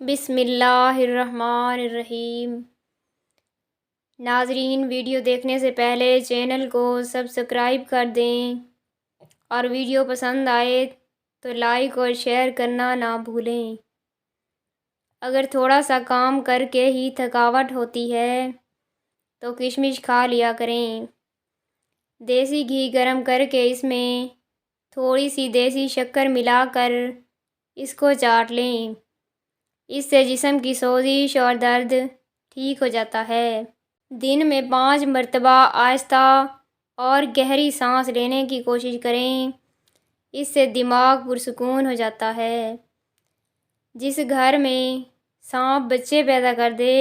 بسم اللہ الرحمن الرحیم۔ ناظرین، ویڈیو دیکھنے سے پہلے چینل کو سبسکرائب کر دیں اور ویڈیو پسند آئے تو لائک اور شیئر کرنا نہ بھولیں۔ اگر تھوڑا سا کام کر کے ہی تھکاوٹ ہوتی ہے تو کشمش کھا لیا کریں۔ دیسی گھی گرم کر کے اس میں تھوڑی سی دیسی شکر ملا کر اس کو چاٹ لیں۔ اس سے جسم کی سوزش اور درد ٹھیک ہو جاتا ہے۔ دن میں 5 مرتبہ آہستہ اور گہری سانس لینے کی کوشش کریں۔ اس سے دماغ پرسکون ہو جاتا ہے۔ جس گھر میں سانپ بچے پیدا کر دے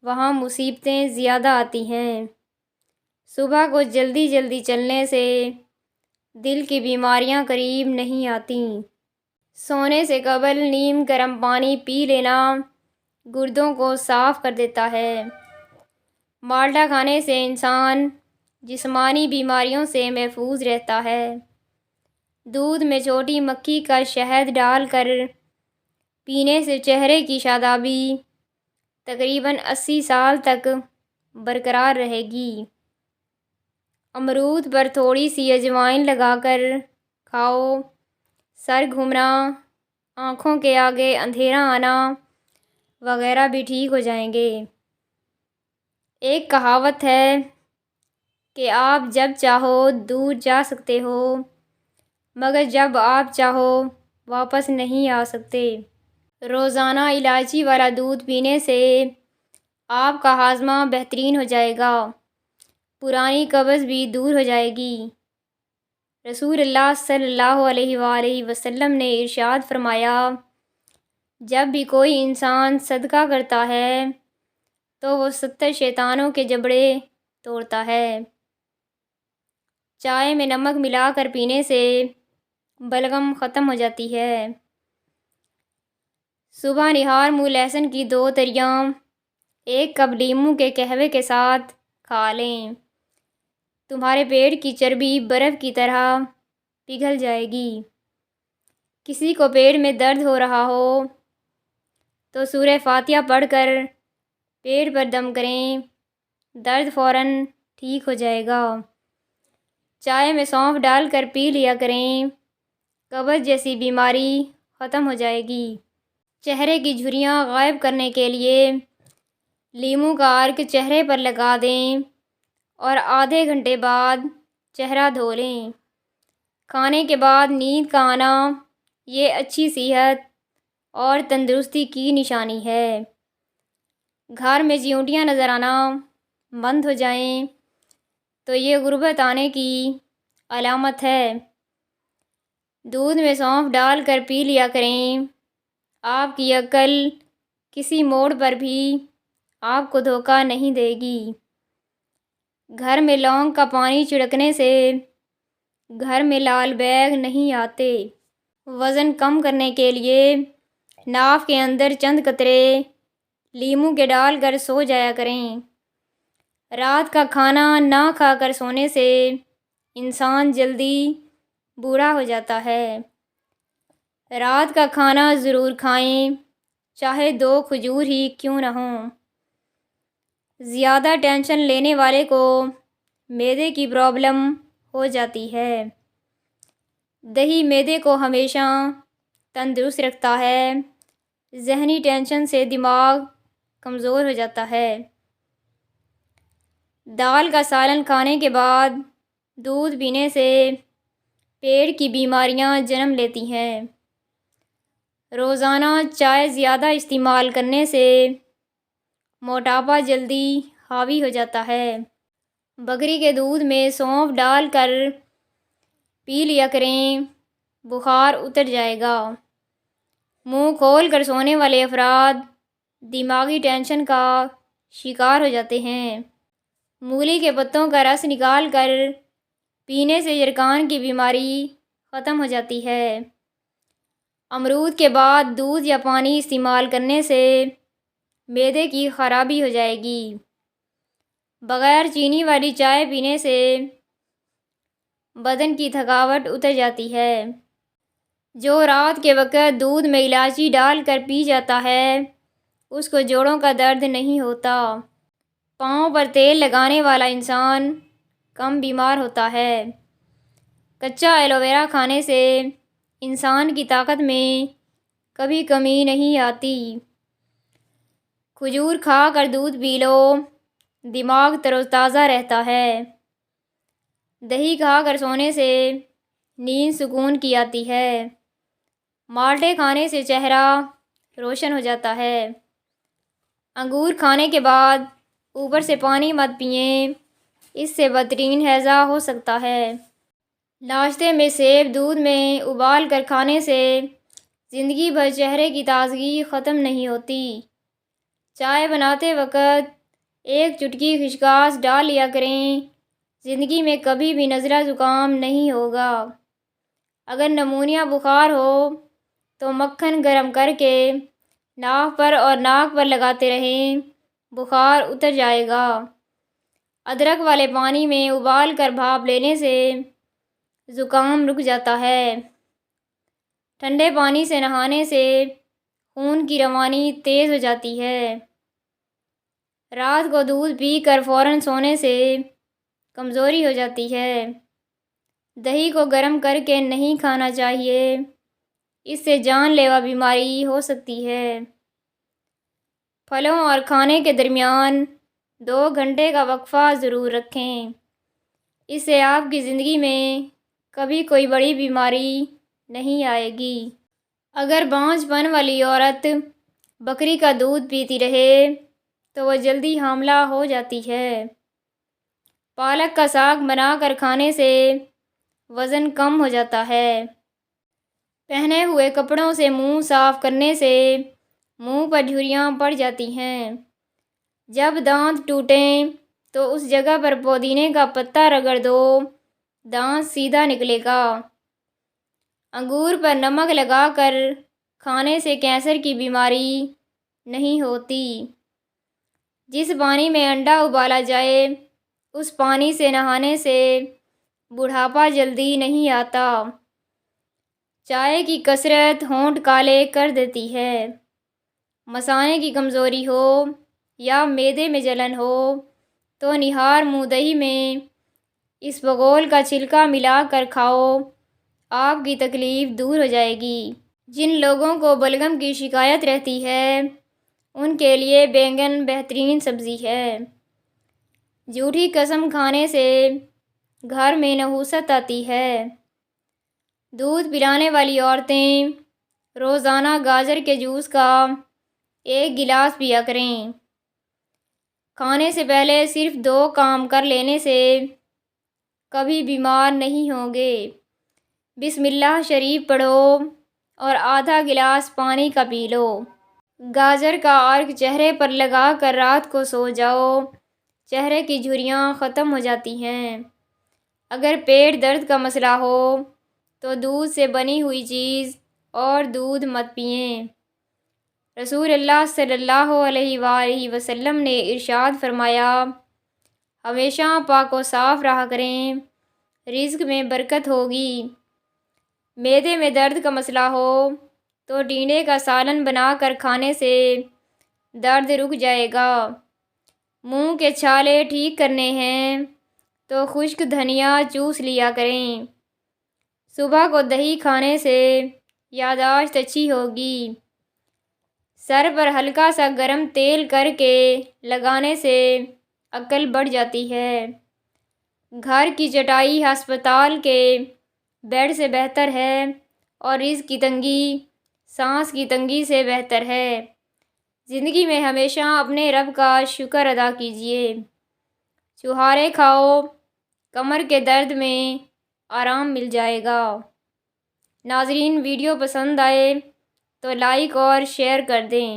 وہاں مصیبتیں زیادہ آتی ہیں۔ صبح کو جلدی چلنے سے دل کی بیماریاں قریب نہیں آتیں۔ سونے سے قبل نیم گرم پانی پی لینا گردوں کو صاف کر دیتا ہے۔ مالٹا کھانے سے انسان جسمانی بیماریوں سے محفوظ رہتا ہے۔ دودھ میں چھوٹی مکھی کا شہد ڈال کر پینے سے چہرے کی شادابی تقریباً 80 سال تک برقرار رہے گی۔ امرود پر تھوڑی سی اجوائن لگا کر کھاؤ۔ سر گھومنا، آنکھوں کے آگے اندھیرا آنا وغیرہ بھی ٹھیک ہو جائیں گے۔ ایک کہاوت ہے کہ آپ جب چاہو دور جا سکتے ہو مگر جب آپ چاہو واپس نہیں آ سکتے۔ روزانہ الائچی والا دودھ پینے سے آپ کا ہاضمہ بہترین ہو جائے گا۔ پرانی قبض بھی دور ہو جائے گی۔ رسول اللہ صلی اللہ علیہ وآلہ وسلم نے ارشاد فرمایا، جب بھی کوئی انسان صدقہ کرتا ہے تو وہ 70 شیطانوں کے جبڑے توڑتا ہے۔ چائے میں نمک ملا کر پینے سے بلغم ختم ہو جاتی ہے۔ صبح نہار منہ لہسن کی 2 تریاں 1 کپ لیموں کے قہوے کے ساتھ کھا لیں۔ تمہارے پیٹ کی چربی برف کی طرح پگھل جائے گی۔ کسی کو پیٹ میں درد ہو رہا ہو تو سورہ فاتحہ پڑھ کر پیٹ پر دم کریں، درد فوراً ٹھیک ہو جائے گا۔ چائے میں سونف ڈال کر پی لیا کریں، قبض جیسی بیماری ختم ہو جائے گی۔ چہرے کی جھریاں غائب کرنے کے لیے لیموں کا عرق چہرے پر لگا دیں اور آدھے گھنٹے بعد چہرہ دھو لیں۔ کھانے کے بعد نیند کا آنا یہ اچھی صحت اور تندرستی کی نشانی ہے۔ گھر میں چیونٹیاں نظر آنا بند ہو جائیں تو یہ غربت آنے کی علامت ہے۔ دودھ میں سونف ڈال کر پی لیا کریں۔ آپ کی عقل کسی موڑ پر بھی آپ کو دھوکہ نہیں دے گی۔ گھر میں لونگ کا پانی چھڑکنے سے گھر میں لال بیگ نہیں آتے۔ وزن کم کرنے کے لیے ناف کے اندر چند قطرے لیموں کے ڈال کر سو جایا کریں۔ رات کا کھانا نہ کھا کر سونے سے انسان جلدی بوڑھا ہو جاتا ہے۔ رات کا کھانا ضرور کھائیں، چاہے 2 کھجور ہی کیوں نہ ہوں۔ زیادہ ٹینشن لینے والے کو معدے کی پرابلم ہو جاتی ہے۔ دہی معدے کو ہمیشہ تندرست رکھتا ہے۔ ذہنی ٹینشن سے دماغ کمزور ہو جاتا ہے۔ دال کا سالن کھانے کے بعد دودھ پینے سے پیٹ کی بیماریاں جنم لیتی ہیں۔ روزانہ چائے زیادہ استعمال کرنے سے موٹاپا جلدی حاوی ہو جاتا ہے۔ بکری کے دودھ میں سونف ڈال کر پی لیا کریں، بخار اتر جائے گا۔ منہ کھول کر سونے والے افراد دماغی ٹینشن کا شکار ہو جاتے ہیں۔ مولی کے پتوں کا رس نکال کر پینے سے یرقان کی بیماری ختم ہو جاتی ہے۔ امرود کے بعد دودھ یا پانی استعمال کرنے سے معدے کی خرابی ہو جائے گی۔ بغیر چینی والی چائے پینے سے بدن کی تھکاوٹ اتر جاتی ہے۔ جو رات کے وقت دودھ میں الائچی ڈال کر پی جاتا ہے اس کو جوڑوں کا درد نہیں ہوتا۔ پاؤں پر تیل لگانے والا انسان کم بیمار ہوتا ہے۔ کچا ایلو ویرا کھانے سے انسان کی طاقت میں کبھی کمی نہیں آتی۔ کھجور کھا کر دودھ پی لو، دماغ تر و تازہ رہتا ہے۔ دہی کھا کر سونے سے نیند سکون کی آتی ہے۔ مالٹے کھانے سے چہرہ روشن ہو جاتا ہے۔ انگور کھانے کے بعد اوپر سے پانی مت پئیں، اس سے بدترین ہیضہ ہو سکتا ہے۔ ناشتے میں سیب دودھ میں ابال کر کھانے سے زندگی بھر چہرے کی تازگی ختم نہیں ہوتی۔ چائے بناتے وقت ایک چٹکی خشخاش ڈال لیا کریں، زندگی میں کبھی بھی نزلہ زکام نہیں ہوگا۔ اگر نمونیا بخار ہو تو مکھن گرم کر کے ناک پر اور ناک پر لگاتے رہیں، بخار اتر جائے گا۔ ادرک والے پانی میں ابال کر بھاپ لینے سے زکام رک جاتا ہے۔ ٹھنڈے پانی سے نہانے سے خون کی روانی تیز ہو جاتی ہے۔ رات کو دودھ پی کر فوراً سونے سے کمزوری ہو جاتی ہے۔ دہی کو گرم کر کے نہیں کھانا چاہیے، اس سے جان لیوا بیماری ہو سکتی ہے۔ پھلوں اور کھانے کے درمیان 2 گھنٹے کا وقفہ ضرور رکھیں، اس سے آپ کی زندگی میں کبھی کوئی بڑی بیماری نہیں آئے گی۔ اگر بانجھ پن والی عورت بکری کا دودھ پیتی رہے تو وہ جلدی حاملہ ہو جاتی ہے۔ پالک کا ساگ بنا کر کھانے سے وزن کم ہو جاتا ہے۔ پہنے ہوئے کپڑوں سے منہ صاف کرنے سے منہ پر جھریاں پڑ جاتی ہیں۔ جب دانت ٹوٹیں تو اس جگہ پر پودینے کا پتا رگڑ دو، دانت سیدھا نکلے گا۔ انگور پر نمک لگا کر کھانے سے کینسر کی بیماری نہیں ہوتی۔ جس پانی میں انڈا ابالا جائے اس پانی سے نہانے سے بڑھاپا جلدی نہیں آتا۔ چائے کی کثرت ہونٹ کالے کر دیتی ہے۔ مثانے کی کمزوری ہو یا معدے میں جلن ہو تو نہار منہ دہی میں اس بگول کا چھلکا ملا کر کھاؤ، آپ کی تکلیف دور ہو جائے گی۔ جن لوگوں کو بلغم کی شکایت رہتی ہے ان کے لیے بینگن بہترین سبزی ہے۔ جھوٹی قسم کھانے سے گھر میں نحوست آتی ہے۔ دودھ پلانے والی عورتیں روزانہ گاجر کے جوس کا 1 گلاس پیا کریں۔ کھانے سے پہلے صرف 2 کام کر لینے سے کبھی بیمار نہیں ہوں گے۔ بسم اللہ شریف پڑھو اور آدھا گلاس پانی کا پی لو۔ گاجر کا عرق چہرے پر لگا کر رات کو سو جاؤ، چہرے کی جھریاں ختم ہو جاتی ہیں۔ اگر پیٹ درد کا مسئلہ ہو تو دودھ سے بنی ہوئی چیز اور دودھ مت پئیں۔ رسول اللہ صلی اللہ علیہ وآلہ وسلم نے ارشاد فرمایا، ہمیشہ پاک و صاف رہا کریں، رزق میں برکت ہوگی۔ معدے میں درد کا مسئلہ ہو تو ٹینڈے کا سالن بنا کر کھانے سے درد رک جائے گا۔ منہ کے چھالے ٹھیک کرنے ہیں تو خشک دھنیا چوس لیا کریں۔ صبح کو دہی کھانے سے یادداشت اچھی ہوگی۔ سر پر ہلکا سا گرم تیل کر کے لگانے سے عقل بڑھ جاتی ہے۔ گھر کی چٹائی ہسپتال کے بیڈ سے بہتر ہے اور رزق کی تنگی سانس کی تنگی سے بہتر ہے۔ زندگی میں ہمیشہ اپنے رب کا شکر ادا کیجیے۔ چھہارے کھاؤ، کمر کے درد میں آرام مل جائے گا۔ ناظرین، ویڈیو پسند آئے تو لائک اور شیئر کر دیں۔